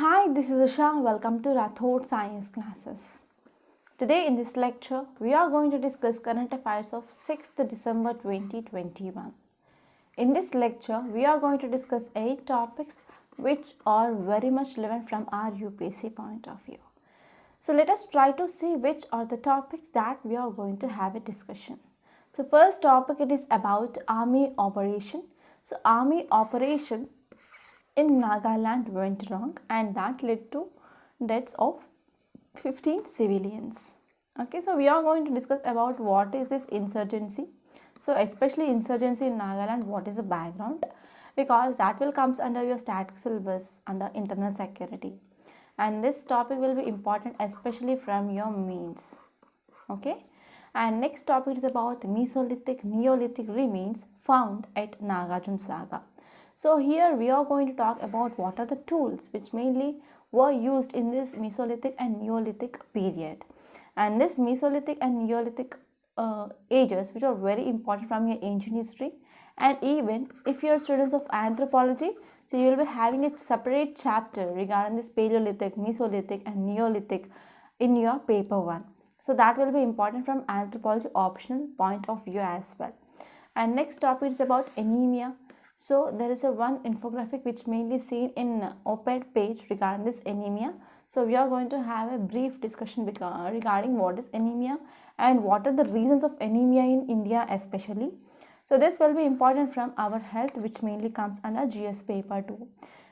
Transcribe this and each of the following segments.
Hi, this is Usha. Welcome to Rathod Science Classes. Today in this lecture, we are going to discuss current affairs of 6th December 2021. In this lecture, we are going to discuss 8 topics which are very much relevant from our UPSC point of view. So let us try to see which are the topics that we are going to have a discussion. So first topic, it is about army operation. So army operation in Nagaland went wrong and that led to deaths of 15 civilians. Okay, so we are going to discuss about what is this insurgency. So especially insurgency in Nagaland, what is the background? Because that will comes under your static syllabus under internal security. And this topic will be important especially from your means. Okay. And next topic is about Mesolithic Neolithic remains found at Nagarjuna Saga. So here we are going to talk about what are the tools which mainly were used in this Mesolithic and Neolithic period. And this Mesolithic and Neolithic ages which are very important from your ancient history, and even if you are students of anthropology, so you will be having a separate chapter regarding this Paleolithic, Mesolithic and Neolithic in your paper 1. So that will be important from anthropology optional point of view as well. And next topic is about anemia. So there is a one infographic which mainly seen in op-ed page regarding this anemia. So we are going to have a brief discussion regarding what is anemia and what are the reasons of anemia in India especially. So this will be important from our health, which mainly comes under GS paper 2.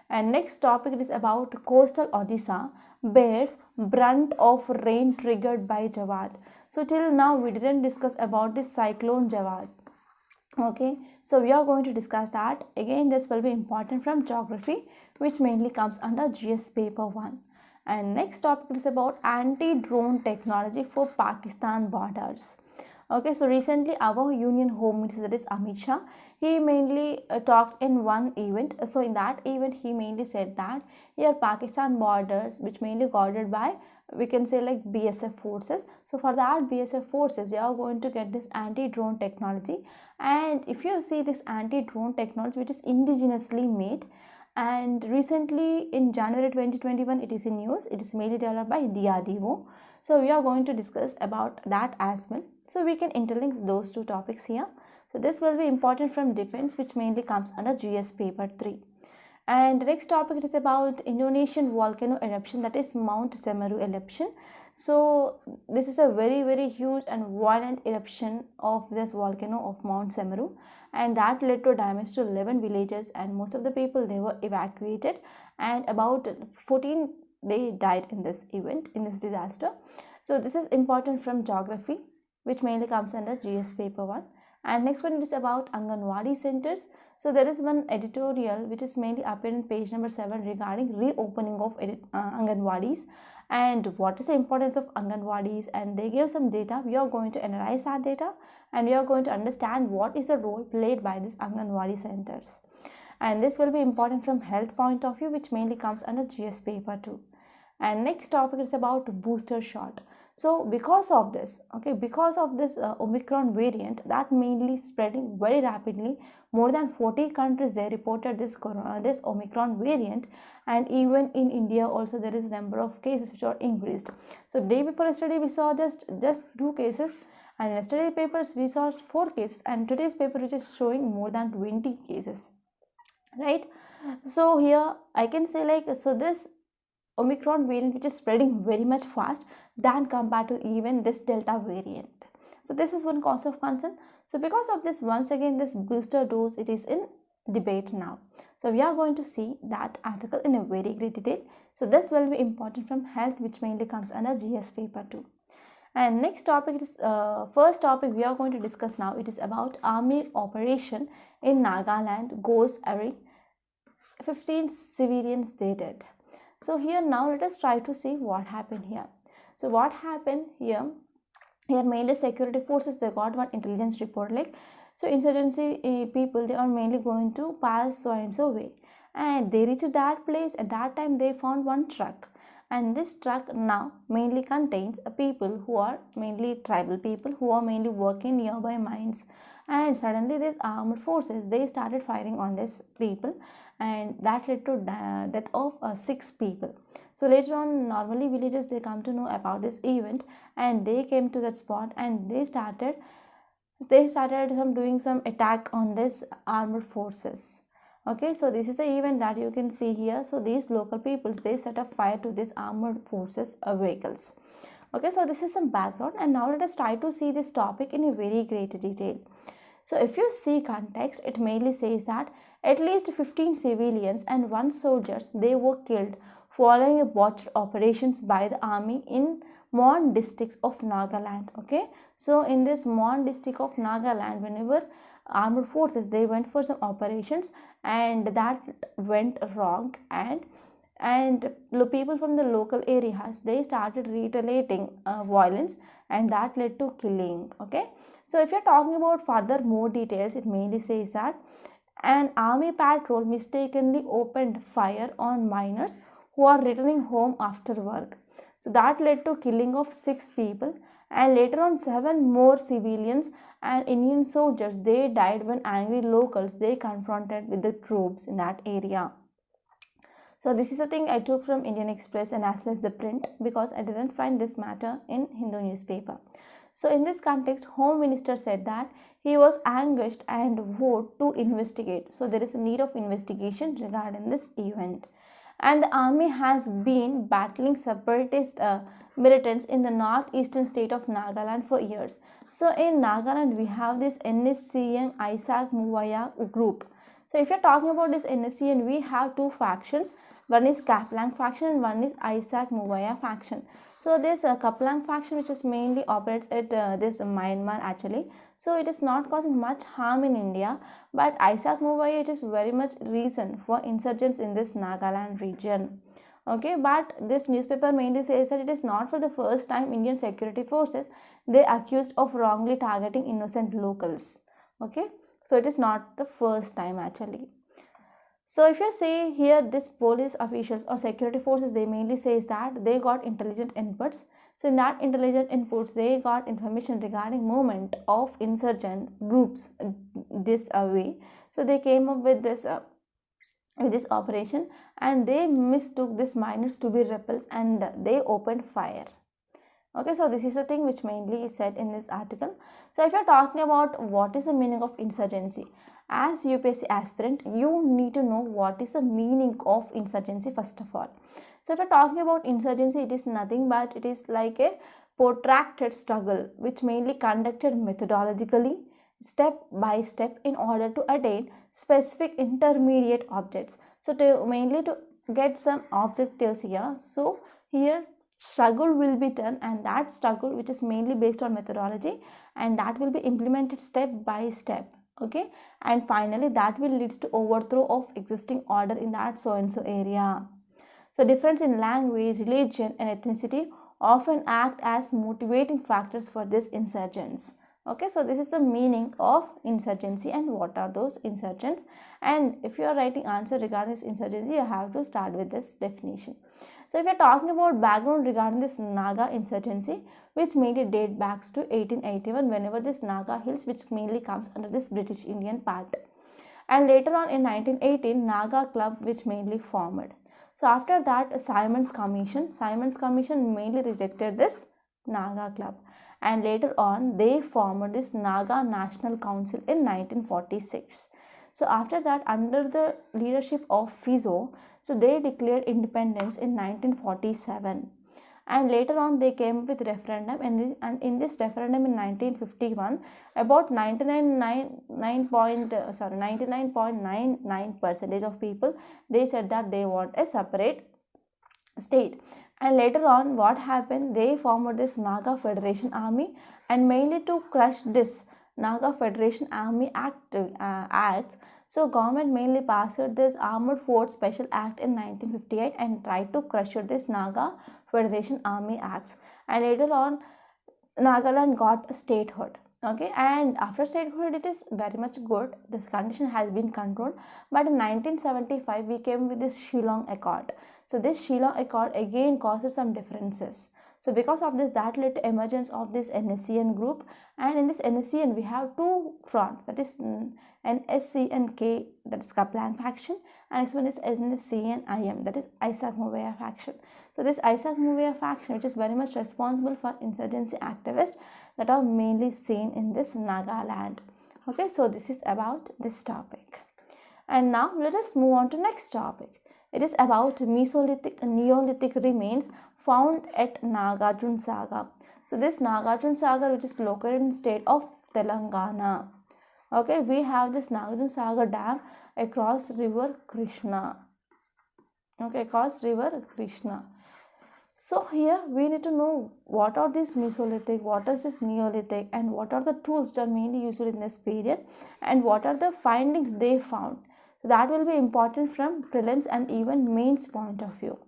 And next topic is about coastal Odisha bears brunt of rain triggered by Jawad. So till now we didn't discuss about this cyclone Jawad. Okay, so we are going to discuss that. Again, this will be important from geography, which mainly comes under GS paper 1. And next topic is about anti-drone technology for Pakistan borders. Okay, so recently our Union Home Minister, that is Amit Shah, he mainly talked in one event. So in that event, he mainly said that here Pakistan borders, which mainly guarded by, we can say like BSF forces. So for that BSF forces, they are going to get this anti-drone technology. And if you see this anti-drone technology, which is indigenously made, and recently in January 2021 it is in news, it is mainly developed by DRDO. So we are going to discuss about that as well. So we can interlink those two topics here. So this will be important from defense, which mainly comes under GS paper 3. And the next topic is about Indonesian volcano eruption, that is Mount Semeru eruption. So this is a very huge and violent eruption of this volcano of Mount Semeru, and that led to damage to 11 villages, and most of the people, they were evacuated, and about 14 they died in this event, in this disaster. So this is important from geography, which mainly comes under GS paper 1. And next one is about Anganwadi centers. So there is one editorial which is mainly appeared in page number 7 regarding reopening of Anganwadis and what is the importance of Anganwadis, and they gave some data. We are going to analyze that data and we are going to understand what is the role played by these Anganwadi centers. And this will be important from health point of view, which mainly comes under GS paper 2. And next topic is about booster shot. So because of this, Omicron variant that mainly spreading very rapidly, more than 40 countries they reported this Omicron variant, and even in India also there is a number of cases which are increased. So day before yesterday we saw just 2 cases, and yesterday's papers we saw 4 cases, and today's paper which is showing more than 20 cases, right? So here I can say like, so this Omicron variant which is spreading very much fast than compared to even this Delta variant. So this is one cause of concern. So because of this, once again this booster dose, it is in debate now. So we are going to see that article in a very great detail. So this will be important from health, which mainly comes under GS paper 2. And next topic is first topic we are going to discuss now. It is about army operation in Nagaland goes awry. 15 civilians they dead. So here now let us try to see what happened here. So what happened here mainly security forces, they got one intelligence report like, so insurgency people, they are mainly going to pass so and so way, and they reached that place. At that time they found one truck, and this truck now mainly contains people who are mainly tribal people who are mainly working nearby mines. And suddenly these armed forces, they started firing on these people, and that led to death of 6 people. So later on, normally villagers, they come to know about this event, and they came to that spot, and they started doing some attack on this armed forces. Okay, so this is the event that you can see here. So these local peoples, they set up fire to these armored forces vehicles. Okay, so this is some background, and now let us try to see this topic in a very great detail. So if you see context, it mainly says that at least 15 civilians and 1 soldiers, they were killed following a botched operations by the army in Mon districts of Nagaland. Okay, so in this Mon district of Nagaland, whenever armed forces, they went for some operations, and that went wrong, and people from the local areas, they started retaliating violence, and that led to killing. Okay, so if you're talking about further more details, it mainly says that an army patrol mistakenly opened fire on miners who are returning home after work. So that led to killing of 6 people, and later on 7 more civilians and Indian soldiers, they died when angry locals, they confronted with the troops in that area. So this is a thing I took from Indian Express and as well as the print, because I didn't find this matter in Hindu newspaper. So in this context, Home Minister said that he was anguished and vowed to investigate. So there is a need of investigation regarding this event. And the army has been battling separatist militants in the northeastern state of Nagaland for years. So in Nagaland, we have this NSCN Isaac Muvaya group. So if you're talking about this NSCN, we have 2 factions. One is Kaplang faction and one is Isaac Muvaya faction. So this Kaplang faction, which is mainly operates at this Myanmar actually. So it is not causing much harm in India, but Isaac Muvaya, it is very much reason for insurgents in this Nagaland region. Okay, but this newspaper mainly says that it is not for the first time Indian security forces, they accused of wrongly targeting innocent locals. Okay, so it is not the first time actually. So if you see here, this police officials or security forces, they mainly says that they got intelligent inputs. So in that intelligent inputs, they got information regarding movement of insurgent groups this way. So they came up with this operation, and they mistook these miners to be rebels, and they opened fire. Okay, so this is the thing which mainly is said in this article. So if you're talking about what is the meaning of insurgency, as UPSC aspirant, you need to know what is the meaning of insurgency first of all. So if you're talking about insurgency, it is nothing but it is like a protracted struggle which mainly conducted methodologically, step by step, in order to attain specific intermediate objects. So mainly to get some objectives here. So here struggle will be done, and that struggle which is mainly based on methodology, and that will be implemented step by step. Okay, and finally that will lead to overthrow of existing order in that so and so area. So difference in language, religion and ethnicity often act as motivating factors for these insurgents. Okay, so this is the meaning of insurgency and what are those insurgents. And if you are writing answer regarding this insurgency, you have to start with this definition. So if you are talking about background regarding this Naga insurgency, which mainly date back to 1881, whenever this Naga Hills, which mainly comes under this British Indian part. And later on in 1918, Naga Club, which mainly formed. So after that, Simon's Commission mainly rejected this Naga Club. And later on, they formed this Naga National Council in 1946. So after that, under the leadership of Fizo, so they declared independence in 1947. And later on, they came with referendum, and in this referendum in 1951, about 99.99% of people, they said that they want a separate state. And later on, what happened, they formed this Naga Federation Army, and mainly to crush this Naga Federation Army acts. So government mainly passed this Armored Force Special Act in 1958 and tried to crush this Naga Federation Army acts. And later on, Nagaland got a statehood. Okay, and after statehood it is very much good, this condition has been controlled, but in 1975 we came with this Shillong Accord. So this Shillong Accord again causes some differences. So because of this, that led to emergence of this NSCN group, and in this NSCN we have two fronts, that is NSCN-K, that is Kaplan faction, and next one is NSCN-IM, that is Isaac Mouavia faction. So this Isaac Mouavia faction, which is very much responsible for insurgency activists that are mainly seen in this Nagaland. Okay, so this is about this topic. And now let us move on to next topic. It is about Mesolithic and Neolithic remains found at Nagarjun Sagar. So this Nagarjun Sagar, which is located in state of Telangana. Okay, we have this Nagarjun Sagar dam across river Krishna. Okay, across river Krishna. So here we need to know what are these Mesolithic, what is this Neolithic, and what are the tools that are mainly used in this period, and what are the findings they found. So that will be important from prelims and even mains point of view.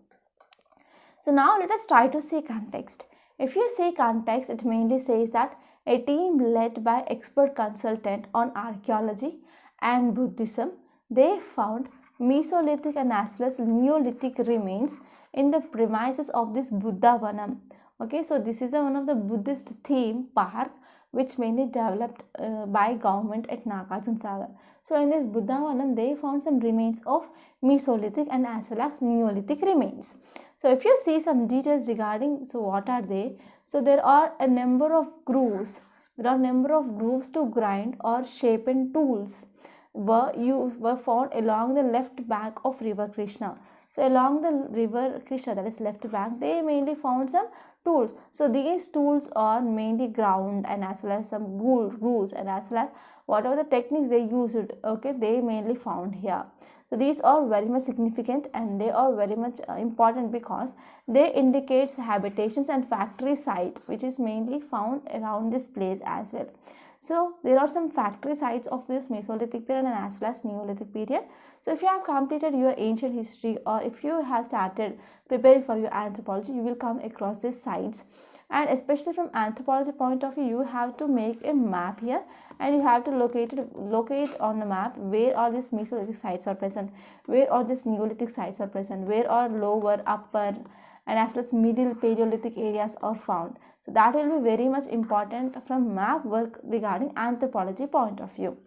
So now let us try to see context. If you see context, it mainly says that a team led by expert consultant on archaeology and Buddhism, they found Mesolithic and as well as Neolithic remains in the premises of this Buddha Vanam. Okay, so this is one of the Buddhist theme park which mainly developed by government at Nagarjun Sagar. So in this Buddha Vanam, they found some remains of Mesolithic and as well as Neolithic remains. So if you see some details regarding, so what are they? So there are a number of grooves. There are number of grooves to grind or shapen tools were found along the left bank of river Krishna. So along the river Krishna, that is left bank, they mainly found some tools. So these tools are mainly ground and as well as some grooves and as well as whatever the techniques they used, okay, they mainly found here. So these are very much significant and they are very much important because they indicate habitations and factory site which is mainly found around this place as well. So there are some factory sites of this Mesolithic period and as well as Neolithic period. So if you have completed your ancient history or if you have started preparing for your anthropology, you will come across these sites. And especially from anthropology point of view, you have to make a map here and you have to locate on the map where all these Mesolithic sites are present, where all these Neolithic sites are present, where all lower, upper and as well as middle Paleolithic areas are found. So that will be very much important from map work regarding anthropology point of view.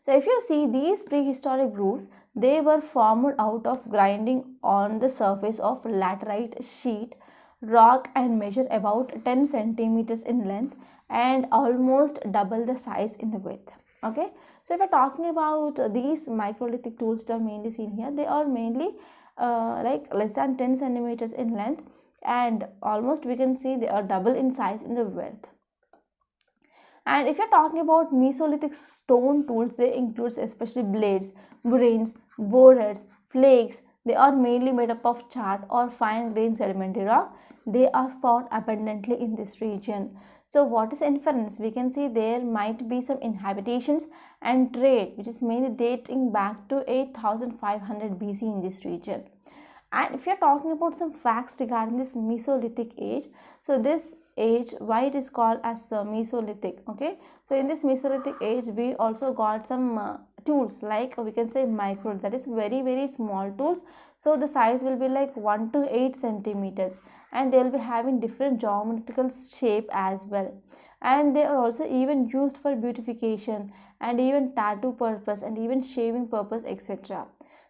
So if you see these prehistoric grooves, they were formed out of grinding on the surface of laterite sheet rock and measure about 10 centimeters in length and almost double the size in the width. Okay, so if we're talking about these microlithic tools that are mainly seen here, they are mainly like less than 10 centimeters in length and almost we can see they are double in size in the width. And if you're talking about Mesolithic stone tools, they include especially blades, burins, boreheads, flakes. They are mainly made up of chert or fine grained sedimentary rock. They are found abundantly in this region. So what is inference? We can see there might be some inhabitations and trade which is mainly dating back to 8500 BC in this region. And if you're talking about some facts regarding this Mesolithic age, so this age, why it is called as Mesolithic, okay? So in this Mesolithic age, we also got some tools like we can say micro, that is very small tools. So the size will be like 1 to 8 centimeters and they will be having different geometrical shape as well. And they are also even used for beautification and even tattoo purpose and even shaving purpose, etc.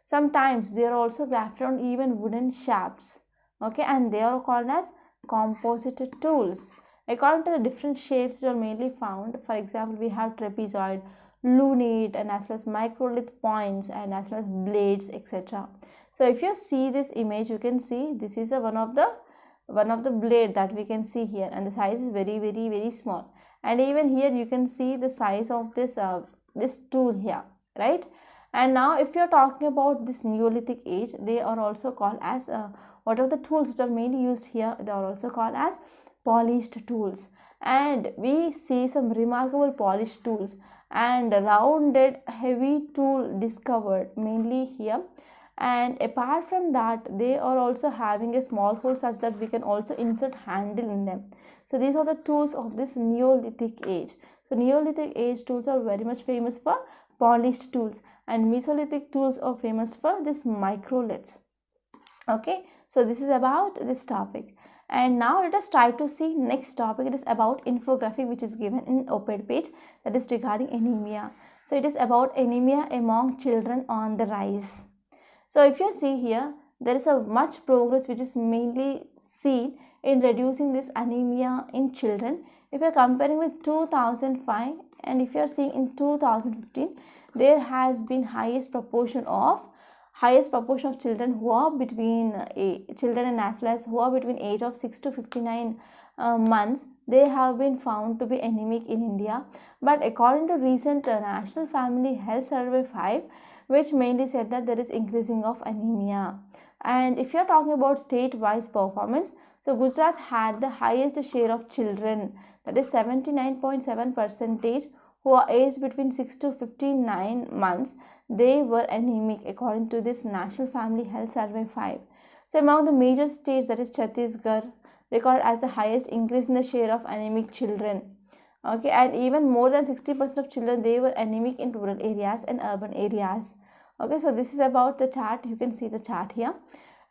Sometimes they are also grafted on even wooden shafts, okay, and they are called as composite tools. According to the different shapes that are mainly found, for example, we have trapezoid, lunate, and as well as microlith points, and as well as blades, etc. So if you see this image, you can see this is one of the blade that we can see here, and the size is very small. And even here you can see the size of this tool here, right? And now if you are talking about this Neolithic age, they are also called as what are the tools which are mainly used here, they are also called as polished tools. And we see some remarkable polished tools and rounded heavy tool discovered mainly here and apart from that they are also having a small hole such that we can also insert handle in them. So these are the tools of this Neolithic age. So Neolithic age tools are very much famous for polished tools, and Mesolithic tools are famous for this microliths. Okay, so this is about this topic. And now let us try to see next topic. It is about infographic which is given in op-ed page, that is regarding anemia. So it is about anemia among children on the rise. So if you see here, there is a much progress which is mainly seen in reducing this anemia in children. If you are comparing with 2005 and if you are seeing in 2015, there has been highest proportion of children who are between children and as well as who are between age of 6 to 59 months, they have been found to be anemic in India. But according to recent National Family Health Survey 5, which mainly said that there is increasing of anemia. And if you are talking about state-wise performance, so Gujarat had the highest share of children, that is 79.7% who are aged between 6 to 59 months, they were anemic according to this National Family Health Survey 5. So among the major states, that is Chhattisgarh recorded as the highest increase in the share of anemic children. Okay, and even more than 60% of children, they were anemic in rural areas and urban areas. Okay, so this is about the chart. You can see the chart here.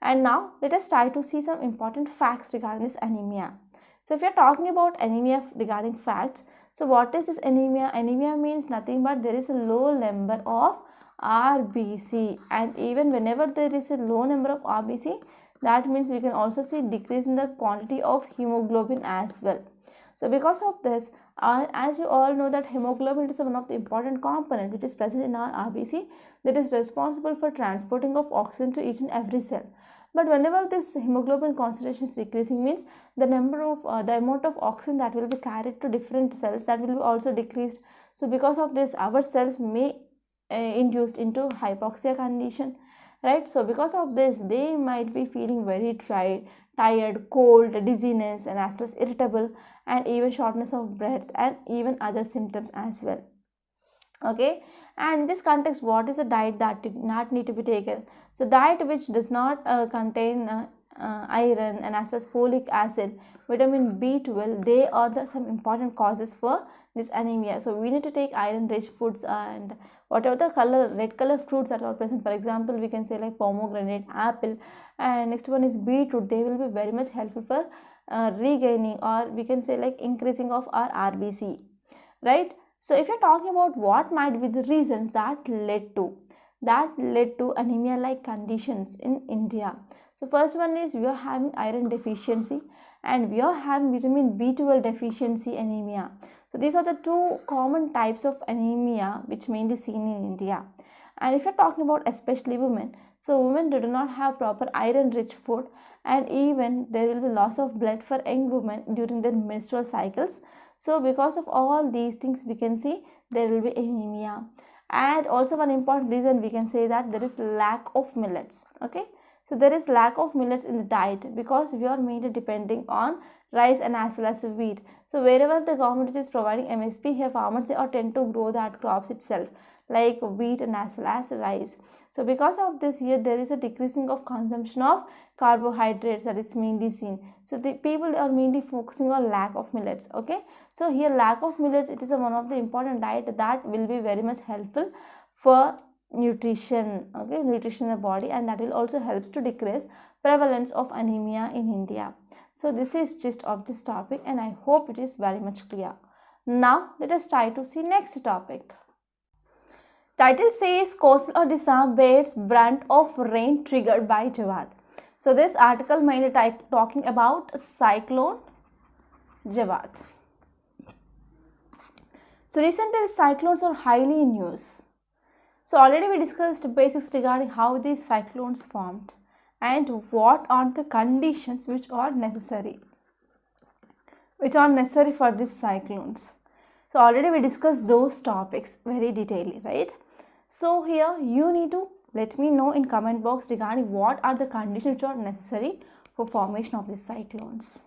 And now let us try to see some important facts regarding this anemia. So if you are talking about anemia regarding facts, so what is this anemia? Anemia means nothing but there is a low number of RBC, and even whenever there is a low number of RBC, that means we can also see decrease in the quantity of hemoglobin as well. So because of this, as you all know that hemoglobin is one of the important component which is present in our RBC, that is responsible for transporting of oxygen to each and every cell. But whenever this hemoglobin concentration is decreasing, means the amount of oxygen that will be carried to different cells, that will be also decreased. So because of this, our cells may induced into hypoxia condition, right? So because of this, they might be feeling very tired, cold, dizziness, and as well as irritable, and even shortness of breath, and even other symptoms as well. Okay, and in this context, what is a diet that did not need to be taken? So diet which does not contain iron and as well as folic acid, vitamin B12, they are some important causes for this anemia. So we need to take iron rich foods, and whatever the red color fruits that are present, for example we can say like pomegranate, apple, and next one is beetroot. They will be very much helpful for regaining, or we can say like increasing of our RBC, right? So if you're talking about what might be the reasons that led to anemia like conditions in India. So first one is we are having iron deficiency, and we are having vitamin B12 deficiency anemia. So these are the two common types of anemia which mainly seen in India. And if you're talking about especially women, so women do not have proper iron rich food, and even there will be loss of blood for young women during their menstrual cycles. So because of all these things, we can see there will be anemia. And also one important reason we can say that there is lack of millets. Okay, so there is lack of millets in the diet because we are mainly depending on rice and as well as wheat. So wherever the government is providing MSP, here farmers are tend to grow that crops itself, like wheat and as well as rice. So because of this, here there is a decreasing of consumption of carbohydrates that is mainly seen. So the people are mainly focusing on lack of millets. Okay, so here lack of millets, it is one of the important diet that will be very much helpful for nutrition, okay, nutrition in the body, and that will also helps to decrease prevalence of anemia in India. So this is gist of this topic, and I hope it is very much clear. Now let us try to see next topic. Title says coastal Odisha bears brunt of rain triggered by Jawad. So this article mainly talking about cyclone Jawad. So recently the cyclones are highly in news. So already we discussed basics regarding how these cyclones formed and what are the conditions which are necessary for these cyclones. So already we discussed those topics very detailedly, right? So here you need to let me know in comment box regarding what are the conditions which are necessary for formation of these cyclones.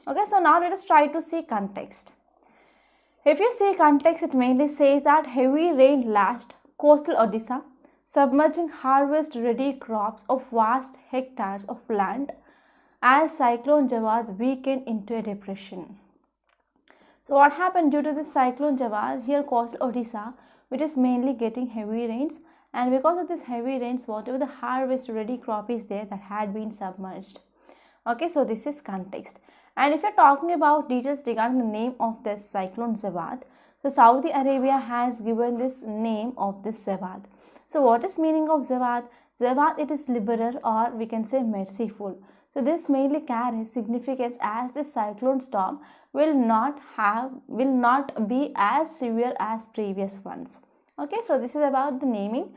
Okay, so now let us try to see context. If you see context, it mainly says that heavy rain lashed coastal Odisha submerging harvest-ready crops of vast hectares of land as Cyclone Jawad weakened into a depression. So what happened due to this cyclone Jawad here caused Odisha, which is mainly getting heavy rains, and because of this heavy rains, whatever the harvest ready crop is there, that had been submerged. Okay, so this is context. And if you're talking about details regarding the name of this cyclone Jawad, so Saudi Arabia has given this name of this Jawad. So what is meaning of Jawad? Jawad, it is liberal, or we can say merciful. So this mainly carries significance as this cyclone storm will not be as severe as previous ones. Okay, so this is about the naming.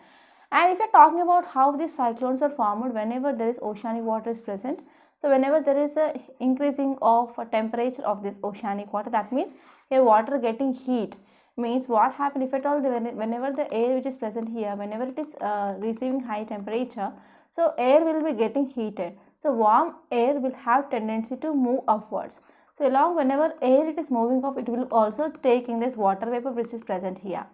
And if you're talking about how these cyclones are formed whenever there is oceanic water is present, so whenever there is a increasing of a temperature of this oceanic water, that means here water getting heat, means what happen if at all whenever the air which is present here, whenever it is receiving high temperature, so air will be getting heated. So warm air will have tendency to move upwards. So along whenever air it is moving up, it will also take in this water vapor which is present here.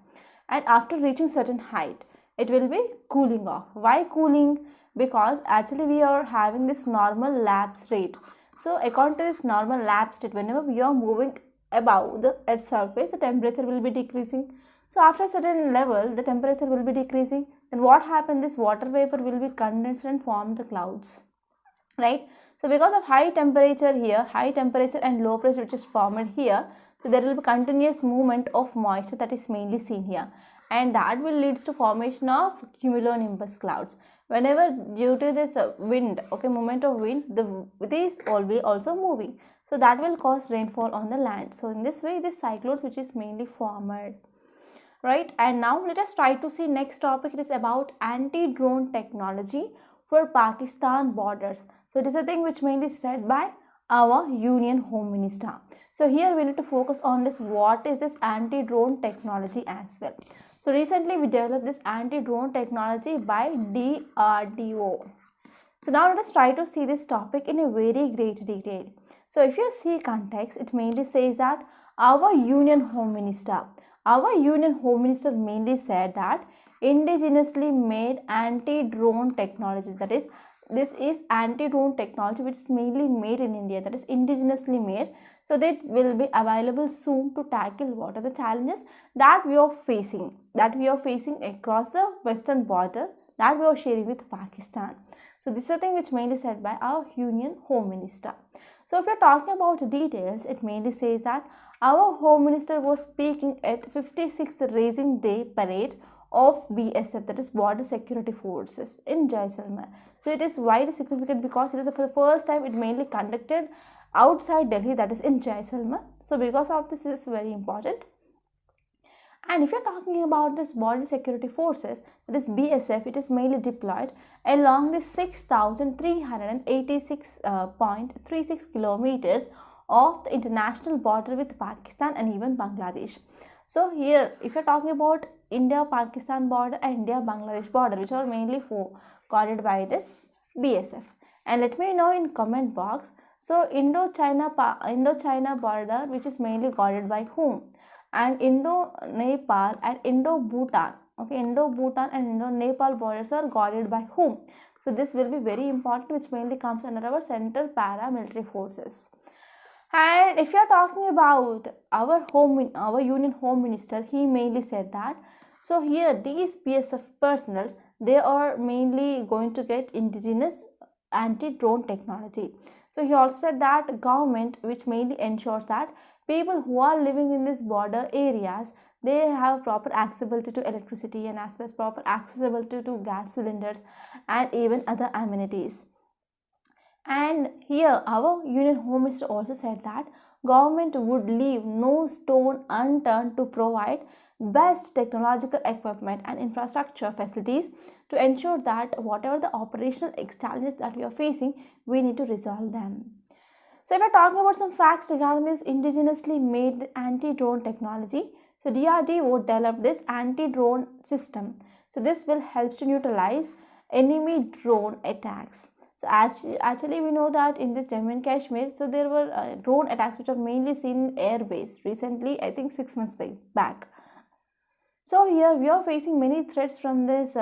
And after reaching certain height, it will be cooling off. Why cooling? Because actually we are having this normal lapse rate. So according to this normal lapse rate, whenever we are moving above the earth's surface, the temperature will be decreasing. So after a certain level, the temperature will be decreasing. Then what happens? This water vapor will be condensed and form the clouds. Right? So because of high temperature here, high temperature and low pressure which is formed here, so there will be continuous movement of moisture that is mainly seen here, and that will leads to formation of cumulonimbus clouds. Whenever due to this wind, okay, movement of wind, these will be also moving, so that will cause rainfall on the land. So in this way, this cyclones which is mainly formed. Right? And now let us try to see next topic. It is about anti-drone technology for Pakistan borders. So it is a thing which mainly said by our Union Home Minister. So here we need to focus on this, what is this anti-drone technology as well. So recently we developed this anti-drone technology by DRDO. So now let us try to see this topic in a very great detail. So if you see context, it mainly says that our Union Home Minister mainly said that indigenously made anti-drone technologies, that is, this is anti-drone technology which is mainly made in India, that is indigenously made, so that will be available soon to tackle what are the challenges that we are facing across the western border that we are sharing with Pakistan. So this is a thing which mainly said by our Union Home Minister. So if you're talking about the details, it mainly says that our Home Minister was speaking at 56th Raising Day Parade of BSF, that is Border Security Forces, in Jaisalmer. So it is widely significant because it is for the first time it mainly conducted outside Delhi, that is in Jaisalmer. So because of this, it is very important. And if you're talking about this Border Security Forces, that is BSF, it is mainly deployed along the 6,386.36 kilometers of the international border with Pakistan and even Bangladesh. So here, if you're talking about India-Pakistan border and India-Bangladesh border, which are mainly guarded by this BSF. And let me know in comment box. So Indo-China border, which is mainly guarded by whom? And Indo-Nepal and Indo-Bhutan. Okay, Indo-Bhutan and Indo-Nepal borders are guarded by whom? So this will be very important, which mainly comes under our Central Paramilitary Forces. And if you are talking about our Union Home Minister, he mainly said that, so here these BSF personnel, they are mainly going to get indigenous anti-drone technology. So he also said that government, which mainly ensures that people who are living in these border areas, they have proper accessibility to electricity and as well as proper accessibility to gas cylinders and even other amenities. And here our Union Home Minister also said that government would leave no stone unturned to provide best technological equipment and infrastructure facilities to ensure that whatever the operational challenges that we are facing, we need to resolve them. So if we're talking about some facts regarding this indigenously made anti-drone technology, so DRDO developed this anti-drone system. So this will help to neutralize enemy drone attacks. So actually we know that in this Jammu and Kashmir, so there were drone attacks which are mainly seen in air base recently, I think 6 months back. So here we are facing many threats from this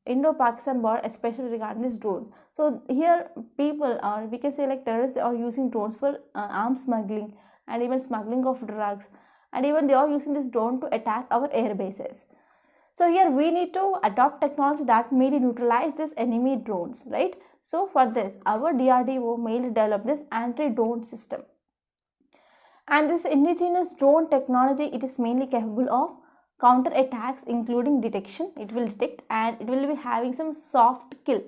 Indo-Pakistan border, especially regarding these drones. So here people, or we can say like terrorists, are using drones for arms smuggling and even smuggling of drugs, and even they are using this drone to attack our air bases. So here we need to adopt technology that may neutralize these enemy drones, right? So for this, our DRDO may develop this anti-drone system. And this indigenous drone technology, it is mainly capable of counter attacks, including detection. It will detect and it will be having some soft kill.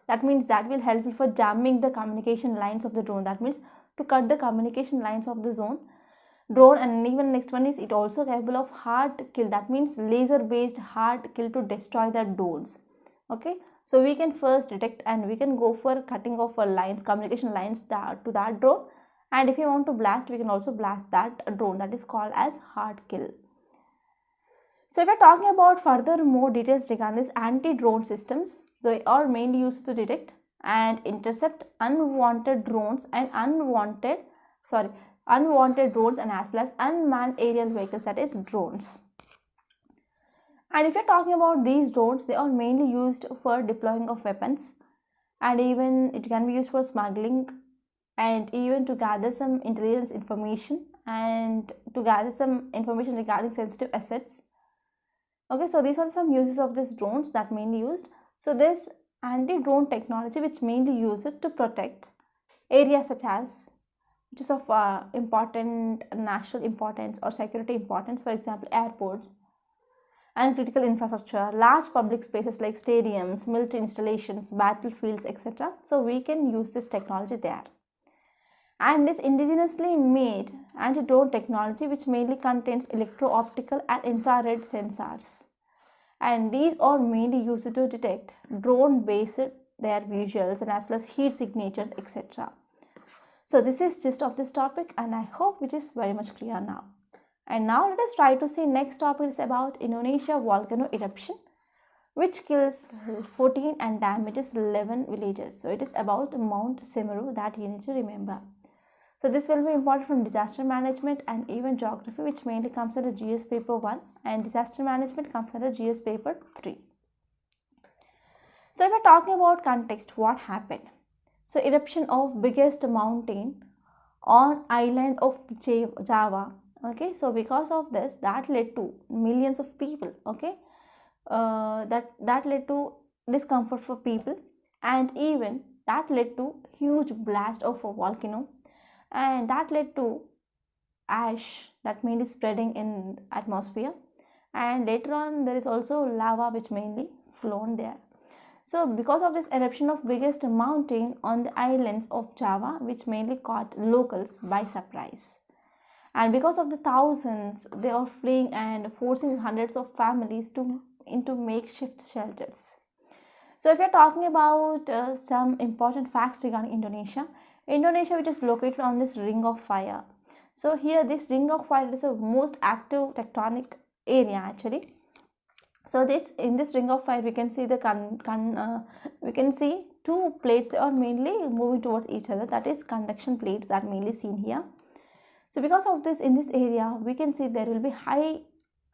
That means that will help for jamming the communication lines of the drone. That means to cut the communication lines of the drone. And even next one is it also capable of hard kill. That means laser based hard kill to destroy the drones. Okay, so we can first detect and we can go for cutting off lines, communication lines to that drone. And if you want to blast, we can also blast that drone. That is called as hard kill. So if we are talking about further more details regarding these anti-drone systems, they are mainly used to detect and intercept unwanted drones and unwanted drones, and as well as unmanned aerial vehicles, that is drones. And if you are talking about these drones, they are mainly used for deploying of weapons, and even it can be used for smuggling, and even to gather some intelligence information and to gather some information regarding sensitive assets. Okay, so these are some uses of these drones that mainly used. So this anti-drone technology which mainly use it to protect areas such as which is of important national importance or security importance, for example airports and critical infrastructure, large public spaces like stadiums, military installations, battlefields, etc. So we can use this technology there. And this indigenously made anti-drone technology which mainly contains electro-optical and infrared sensors, and these are mainly used to detect drone based their visuals and as well as heat signatures, etc. So this is gist of this topic, and I hope it is very much clear now. And now let us try to see next topic is about Indonesia volcano eruption which kills 14 and damages 11 villages. So it is about Mount Semeru that you need to remember. So this will be important from disaster management and even geography, which mainly comes under GS paper 1, and disaster management comes under GS paper 3. So if we're talking about context, what happened? So eruption of biggest mountain on island of Java. Okay, so because of this, that led to millions of people. Okay, that led to discomfort for people, and even that led to huge blast of a volcano, and that led to ash that mainly spreading in atmosphere, and later on there is also lava which mainly flown there. So because of this eruption of biggest mountain on the islands of Java, which mainly caught locals by surprise, and because of the thousands they are fleeing and forcing hundreds of families into makeshift shelters. So if we are talking about some important facts regarding Indonesia, which is located on this ring of fire. So here this ring of fire is the most active tectonic area actually. So in this ring of fire we can see we can see two plates are mainly moving towards each other, that is conduction plates that mainly seen here. So because of this, in this area we can see there will be high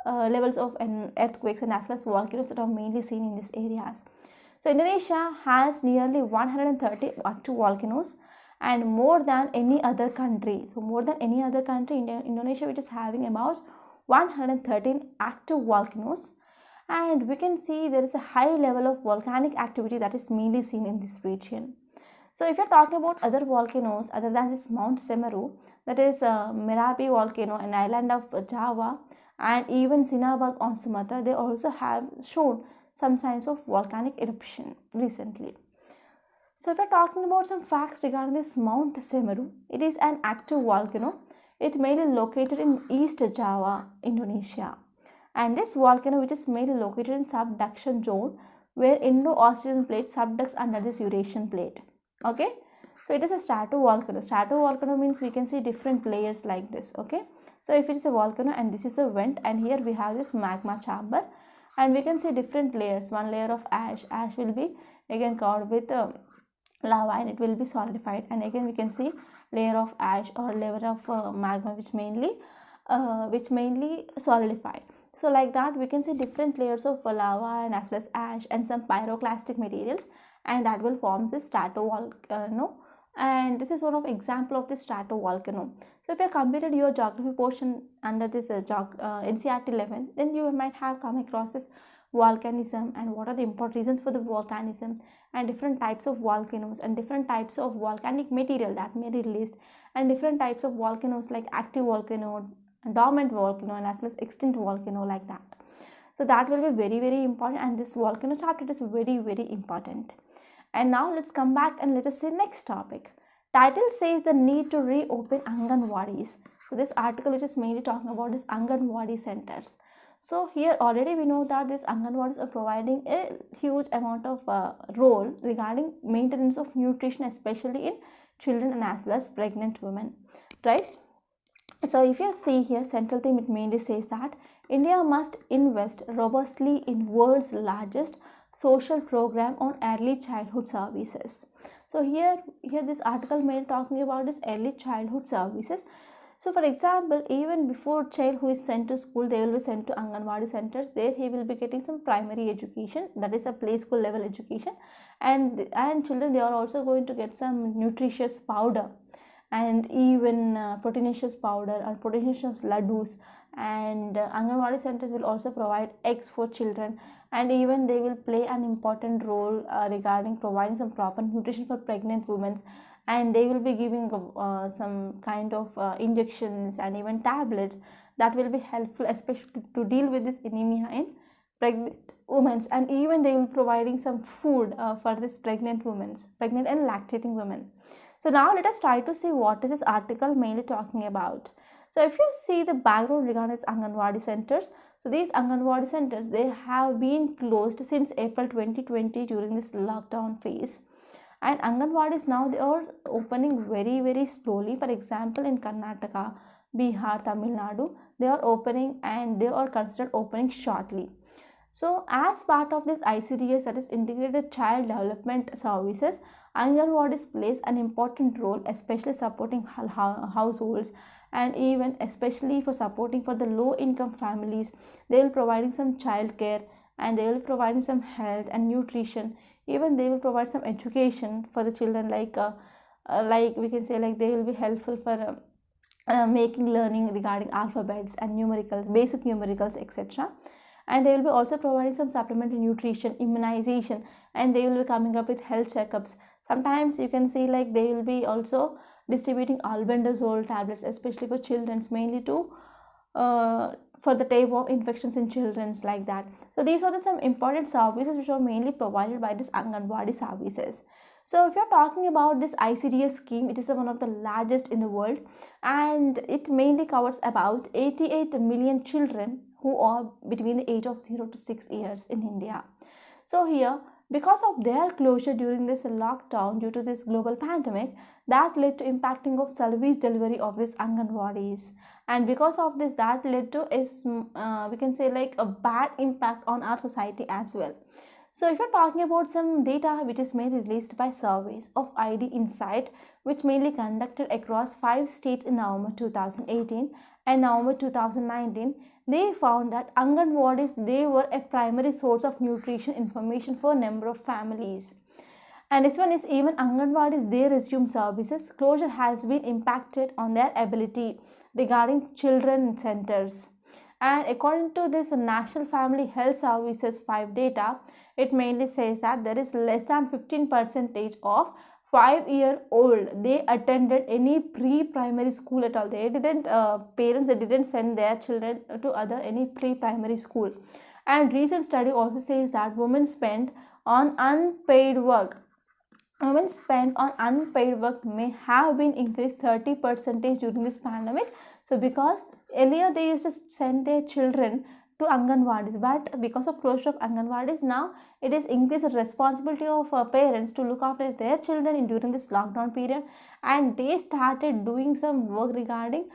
levels of earthquakes and as well as volcanoes that are mainly seen in these areas. So Indonesia has nearly 130 active volcanoes, and more than any other country. So more than any other country, Indonesia which is having about 113 active volcanoes, and we can see there is a high level of volcanic activity that is mainly seen in this region. So if you are talking about other volcanoes other than this Mount Semeru, that is Merapi volcano, an island of Java, and even Sinabang on Sumatra, they also have shown some signs of volcanic eruption recently. So if we are talking about some facts regarding this Mount Semeru, it is an active volcano. It mainly located in East Java, Indonesia. And this volcano which is mainly located in subduction zone where Indo-Australian plate subducts under this Eurasian plate. Okay, so it is a stratovolcano. Stratovolcano means we can see different layers like this. Okay, so if it is a volcano and this is a vent, and here we have this magma chamber, and we can see different layers. One layer of ash will be again covered with lava and it will be solidified, and again we can see layer of ash or layer of magma which mainly solidified. So like that we can see different layers of lava and as well as ash and some pyroclastic materials, and that will form this stratovolcano. And this is one of example of this stratovolcano. So if you have completed your geography portion under this NCERT 11, then you might have come across this volcanism and what are the important reasons for the volcanism, and different types of volcanoes and different types of volcanic material that may be released, and different types of volcanoes like active volcano, dormant volcano, and as well as extinct volcano, like that. So that will be very important, and this volcano chapter is very important. And now let's come back and let us see next topic. Title says the need to reopen Anganwadis. So this article which is mainly talking about is Anganwadi centers. So here already we know that these Anganwadis are providing a huge amount of role regarding maintenance of nutrition, especially in children and as well as pregnant women, right? So if you see here, central theme, it mainly says that India must invest robustly in world's largest social program on early childhood services. So here this article mainly talking about this early childhood services. So for example, even before child who is sent to school, they will be sent to Anganwadi centers. There he will be getting some primary education, that is a play school level education, and children, they are also going to get some nutritious powder and even proteinaceous powder or proteinaceous laddus, and Anganwadi centers will also provide eggs for children, and even they will play an important role regarding providing some proper nutrition for pregnant women, and they will be giving some kind of injections and even tablets that will be helpful, especially to deal with this anemia in pregnant women, and even they will be providing some food for this pregnant and lactating women. So now let us try to see what is this article mainly talking about. So if you see the background regarding its Anganwadi centers, so these Anganwadi centers, they have been closed since April 2020 during this lockdown phase. And Anganwadis now, they are opening very slowly. For example, in Karnataka, Bihar, Tamil Nadu, they are opening and they are considered opening shortly. So as part of this ICDS, that is Integrated Child Development Services, Anganwadis plays an important role, especially supporting households, and even especially for supporting for the low income families. They will providing some child care, and they will providing some health and nutrition. Even they will provide some education for the children, like we can say, like they will be helpful for making learning regarding alphabets and numericals, basic numericals, etc. And they will be also providing some supplementary nutrition, immunization, and they will be coming up with health checkups. Sometimes you can see like they will be also distributing albendazole tablets, especially for children, mainly to for the type of infections in children, like that. So these are some important services which are mainly provided by this Anganwadi services. So if you're talking about this ICDS scheme, it is one of the largest in the world, and it mainly covers about 88 million children who are between the age of 0 to 6 years in India. So here, because of their closure during this lockdown due to this global pandemic, that led to impacting of service delivery of this Anganwadis, and because of this, that led to is we can say like a bad impact on our society as well. So if you're talking about some data which is mainly released by surveys of ID Insight, which mainly conducted across 5 states in November 2018 and November 2019, they found that Anganwadis, they were a primary source of nutrition information for a number of families. And this one is even Anganwadis, they resume services. Closure has been impacted on their ability regarding children centers. And according to this National Family Health Services 5 data, it mainly says that there is less than 15% of 5-year-old they attended any pre-primary school at all. They didn't parents, they didn't send their children to any pre-primary school. And recent study also says that women spend on unpaid work may have been increased 30% during this pandemic. So because earlier they used to send their children to Anganwadis, but because of closure of Anganwadis, now it is increased the responsibility of parents to look after their children during this lockdown period, and they started doing some work regarding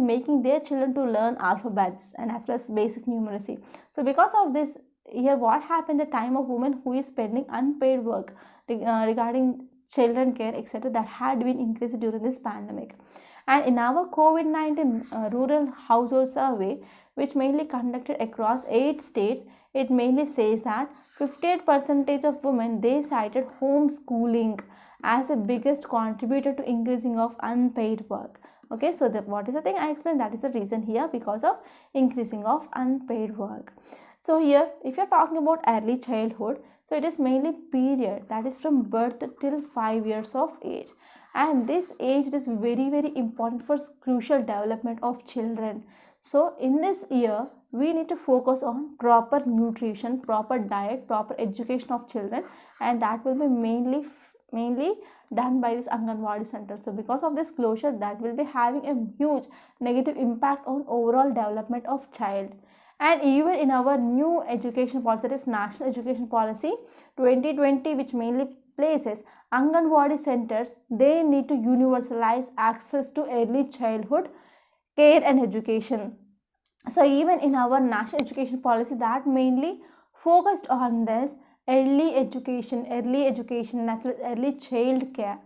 making their children to learn alphabets and as well as basic numeracy. So because of this, here what happened, the time of women who is spending unpaid work regarding children care, etc., that had been increased during this pandemic. And in our COVID-19 rural household survey, which mainly conducted across 8 states, it mainly says that 58% of women, they cited homeschooling as the biggest contributor to increasing of unpaid work. Okay, so what is the thing I explained? That is the reason here, because of increasing of unpaid work. So here, if you're talking about early childhood, so it is mainly period that is from birth till 5 years of age, and this age is very important for crucial development of children. So in this year, we need to focus on proper nutrition, proper diet, proper education of children, and that will be mainly done by this Anganwadi center. So because of this closure, that will be having a huge negative impact on overall development of child. And even in our new education policy, that is National Education Policy 2020, which mainly places Anganwadi centers, they need to universalize access to early childhood care and education. So even in our National Education Policy, that mainly focused on this early education and as well as early child care.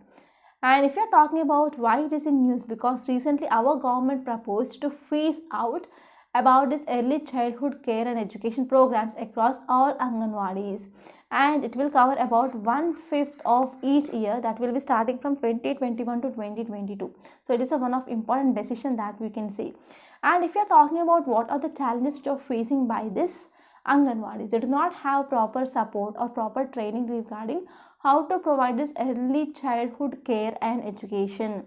And if you're talking about why it is in news, because recently our government proposed to phase out about this early childhood care and education programs across all Anganwadis, and it will cover about 1/5 of each year, that will be starting from 2021 to 2022. So it is one of important decision that we can see. And if you're talking about what are the challenges which are facing by this Anganwadis, they do not have proper support or proper training regarding how to provide this early childhood care and education.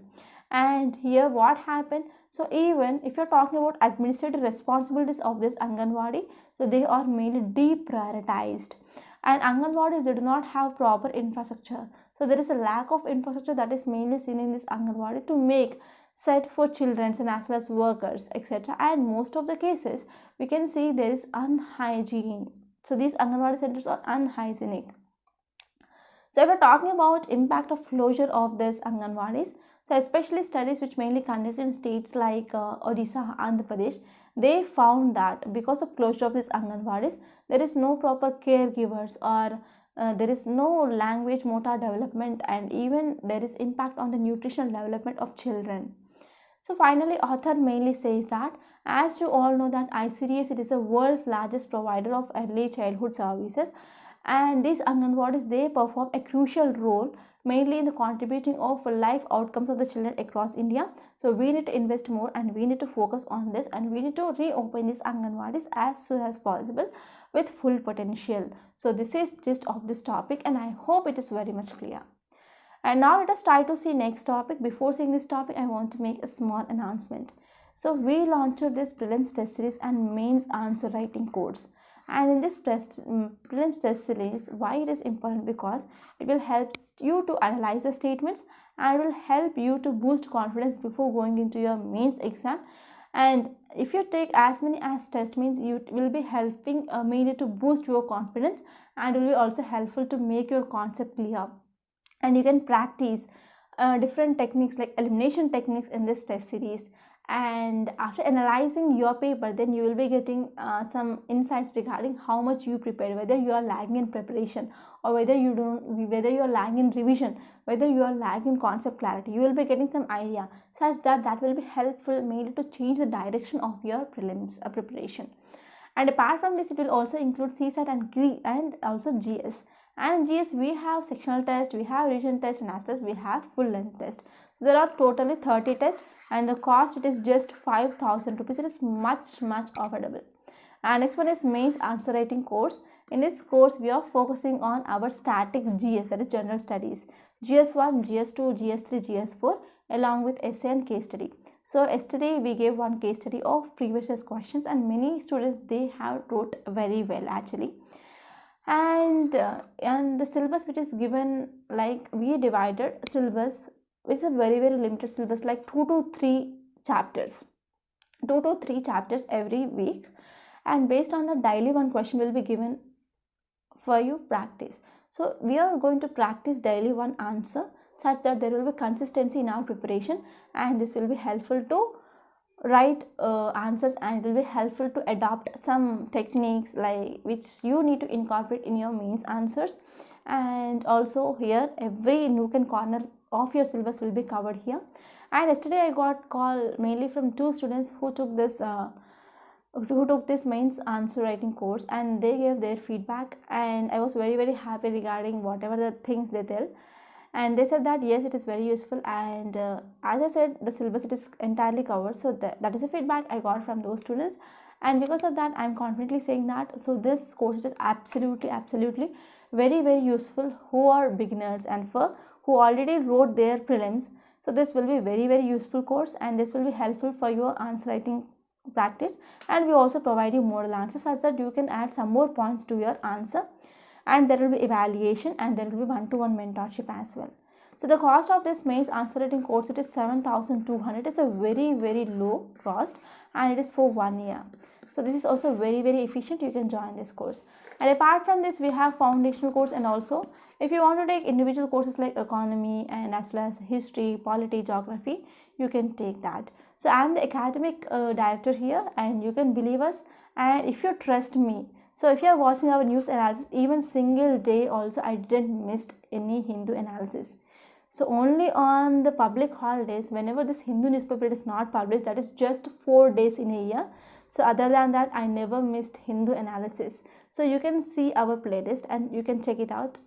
And here what happened, so even if you're talking about administrative responsibilities of this Anganwadi, so they are mainly deprioritized. And Anganwadis, they do not have proper infrastructure. So there is a lack of infrastructure that is mainly seen in this Anganwadi to make set for children and as well as workers, etc. And most of the cases, we can see there is unhygiene. So these Anganwadi centers are unhygienic. So if we're talking about impact of closure of this Anganwadis, so especially studies which mainly conducted in states like Odisha, Andhra Pradesh, they found that because of closure of this Anganwadis, there is no proper caregivers, or there is no language motor development, and even there is impact on the nutritional development of children. So finally, author mainly says that, as you all know that ICDS, it is the world's largest provider of early childhood services, and these Anganwadis, they perform a crucial role mainly in the contributing of life outcomes of the children across India. So we need to invest more, and we need to focus on this, and we need to reopen these Anganwadis as soon as possible with full potential. So this is gist of this topic, and I hope it is very much clear. And now let us try to see next topic. Before seeing this topic, I want to make a small announcement. So we launched this prelims test series and mains answer writing course. And in this prelims test series, why it is important? Because it will help you to analyze the statements, and it will help you to boost confidence before going into your mains exam. And if you take as many as test, means you will be helping mainly to boost your confidence, and will be also helpful to make your concept clear. And you can practice different techniques like elimination techniques in this test series. And after analyzing your paper, then you will be getting some insights regarding how much you prepared, whether you are lagging in preparation, or whether you are lagging in revision, whether you are lagging in concept clarity. You will be getting some idea such that will be helpful mainly to change the direction of your prelims preparation. And apart from this, it will also include CSAT and also GS. And in GS, we have sectional test, we have region test, and as well as we have full length test. There are totally 30 tests, and the cost, it is just 5,000 rupees. It is much affordable. And next one is mains answer writing course. In this course, we are focusing on our static GS, that is general studies, GS1, GS2, GS3, GS4, along with essay and case study. So yesterday we gave one case study of previous year's questions, and many students, they have wrote very well actually. And the syllabus which is given, like we divided syllabus, which is a very limited syllabus, like 2 to 3 chapters every week, and based on the daily one question will be given for you practice. So we are going to practice daily one answer, such that there will be consistency in our preparation, and this will be helpful to write answers, and it will be helpful to adopt some techniques like which you need to incorporate in your mains answers. And also here, every nook and corner of your syllabus will be covered here. And yesterday I got call mainly from 2 students who took this who took this mains answer writing course, and they gave their feedback, and I was very happy regarding whatever the things they tell. And they said that yes, it is very useful, and as I said, the syllabus it is entirely covered. So that is the feedback I got from those students, and because of that I'm confidently saying that so this course is absolutely very useful who are beginners and for who already wrote their prelims. So this will be very useful course, and this will be helpful for your answer writing practice. And we also provide you model answers such that you can add some more points to your answer, and there will be evaluation, and there will be one-to-one mentorship as well. So the cost of this mains answer writing course, it is 7,200. It is a very low cost, and it is for 1 year. So this is also very efficient. You can join this course. And apart from this, we have foundational course, and also if you want to take individual courses like economy and as well as history, polity, geography, you can take that. So I am the academic director here, and you can believe us, and if you trust me, so if you are watching our news analysis, even single day also I didn't miss any Hindu analysis. So only on the public holidays, whenever this Hindu newspaper is not published, that is just 4 days in a year. So other than that, I never missed Hindu analysis. So you can see our playlist and you can check it out.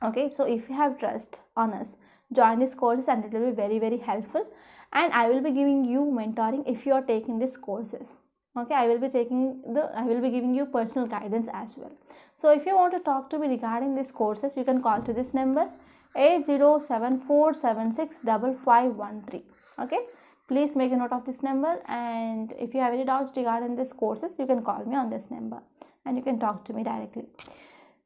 Okay, so if you have trust on us, join these courses, and it will be very helpful. And I will be giving you mentoring if you are taking these courses. Okay, I will be giving you personal guidance as well. So if you want to talk to me regarding these courses, you can call to this number 8074765513. Okay, please make a note of this number, and if you have any doubts regarding these courses, you can call me on this number and you can talk to me directly.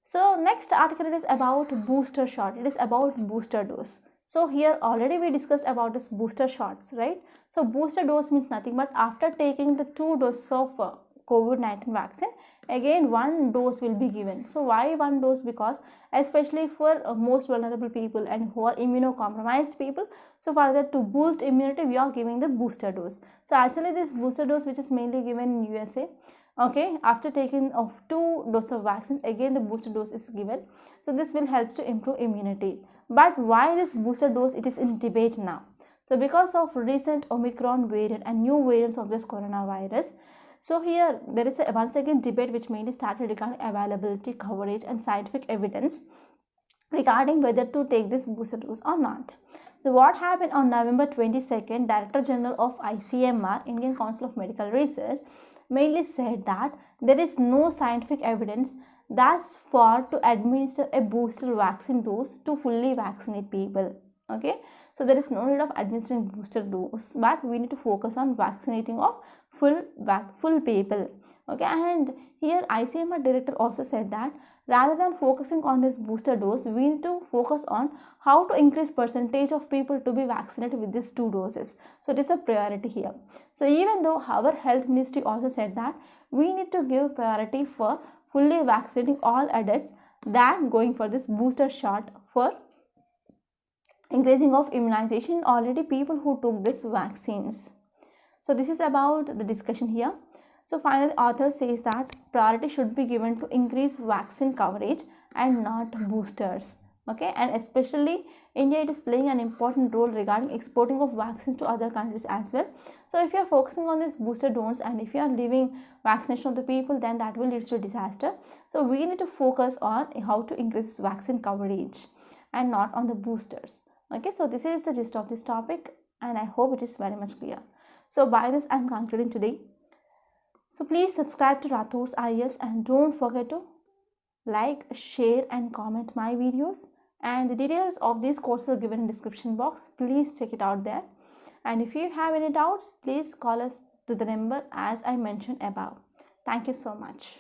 So next article, it is about booster shot. It is about booster dose. So here already we discussed about this booster shots, right? So booster dose means nothing but after taking the 2 doses of COVID-19 vaccine, again 1 dose will be given. So why 1 dose? Because especially for most vulnerable people and who are immunocompromised people, so for that to boost immunity, we are giving the booster dose. So actually this booster dose, which is mainly given in USA, okay, after taking of 2 doses of vaccines, again the booster dose is given. So this will help to improve immunity. But why this booster dose? It is in debate now. So because of recent Omicron variant and new variants of this coronavirus, so here there is once again debate which mainly started regarding availability, coverage and scientific evidence regarding whether to take this booster dose or not. So what happened on November 22nd, Director General of ICMR, Indian Council of Medical Research, mainly said that there is no scientific evidence thus far to administer a booster vaccine dose to fully vaccinate people. Okay, so there is no need of administering booster dose, but we need to focus on vaccinating of full people. Okay, and here ICMR director also said that rather than focusing on this booster dose, we need to focus on how to increase percentage of people to be vaccinated with these 2 doses. So it is a priority here. So even though our health ministry also said that we need to give priority for fully vaccinating all adults than going for this booster shot for increasing of immunization already people who took this vaccines. So this is about the discussion here. So finally, author says that priority should be given to increase vaccine coverage and not boosters. Okay, and especially India, it is playing an important role regarding exporting of vaccines to other countries as well. So if you are focusing on this booster dose and if you are leaving vaccination of the people, then that will lead to a disaster. So we need to focus on how to increase vaccine coverage and not on the boosters. Okay, so this is the gist of this topic, and I hope it is very much clear. So by this I am concluding today. So please subscribe to Rathod's IAS and don't forget to like, share and comment my videos, and the details of these courses are given in description box. Please check it out there, and if you have any doubts, please call us to the number as I mentioned above. Thank you so much.